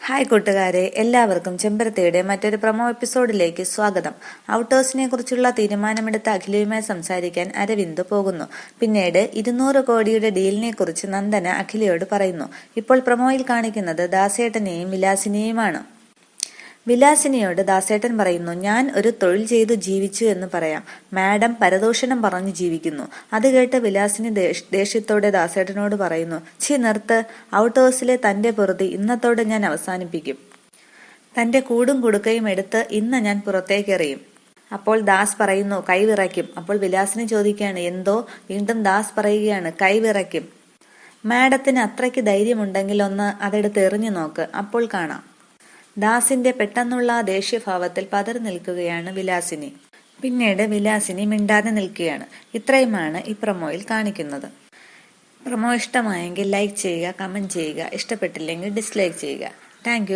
Hi കൂട്ടുകാരെ, എല്ലാവർക്കും ചെമ്പരത്തിയുടെ മറ്റൊരു പ്രൊമോ എപ്പിസോഡിലേക്ക് സ്വാഗതം. ഔട്ടേഴ്സിനെ കുറിച്ചുള്ള തീരുമാനമെടുത്ത അഖിലയുമായി സംസാരിക്കാൻ അരവിന്ദ് പോകുന്നു. പിന്നീട് 200 കോടിയുടെ ഡീലിനെ കുറിച്ച് നന്ദന അഖിലയോട് പറയുന്നു. ഇപ്പോൾ പ്രൊമോയിൽ കാണിക്കുന്നത് ദാസേട്ടനെയും വിലാസിനെയുമാണ്. വിലാസിനിയോട് ദാസേട്ടൻ പറയുന്നു, ഞാൻ ഒരു തൊഴിൽ ചെയ്തു ജീവിച്ചു എന്ന് പറയാം. മാഡം പരദൂഷണം പറഞ്ഞു ജീവിക്കുന്നു. അത് കേട്ട് വിലാസിനി ദേഷ്യത്തോടെ ദാസേട്ടനോട് പറയുന്നു, നിർത്ത്, ഔട്ട്ഹൗസിലെ തന്റെ പൊറുതി ഇന്നത്തോടെ ഞാൻ അവസാനിപ്പിക്കും. തന്റെ കൂടും കുടുക്കയും എടുത്ത് ഇന്ന് ഞാൻ പുറത്തേക്കെറിയും. അപ്പോൾ ദാസ് പറയുന്നു, കൈവിറയ്ക്കും. അപ്പോൾ വിലാസിനി ചോദിക്കുകയാണ്, എന്തോ? വീണ്ടും ദാസ് പറയുകയാണ്, കൈവിറയ്ക്കും. മാഡത്തിന് അത്രയ്ക്ക് ധൈര്യമുണ്ടെങ്കിൽ ഒന്ന് അതെടുത്ത് എറിഞ്ഞു നോക്ക്, അപ്പോൾ കാണാം. ദാസിന്റെ പെട്ടെന്നുള്ള ദേഷ്യഭാവത്തിൽ പതറി നിൽക്കുകയാണ് വിലാസിനി. പിന്നീട് വിലാസിനി മിണ്ടാതെ നിൽക്കുകയാണ്. ഇത്രയുമാണ് ഈ പ്രൊമോയിൽ കാണിക്കുന്നത്. പ്രൊമോ ഇഷ്ടമായെങ്കിൽ ലൈക്ക് ചെയ്യുക, കമന്റ് ചെയ്യുക. ഇഷ്ടപ്പെട്ടില്ലെങ്കിൽ ഡിസ്ലൈക്ക് ചെയ്യുക. താങ്ക്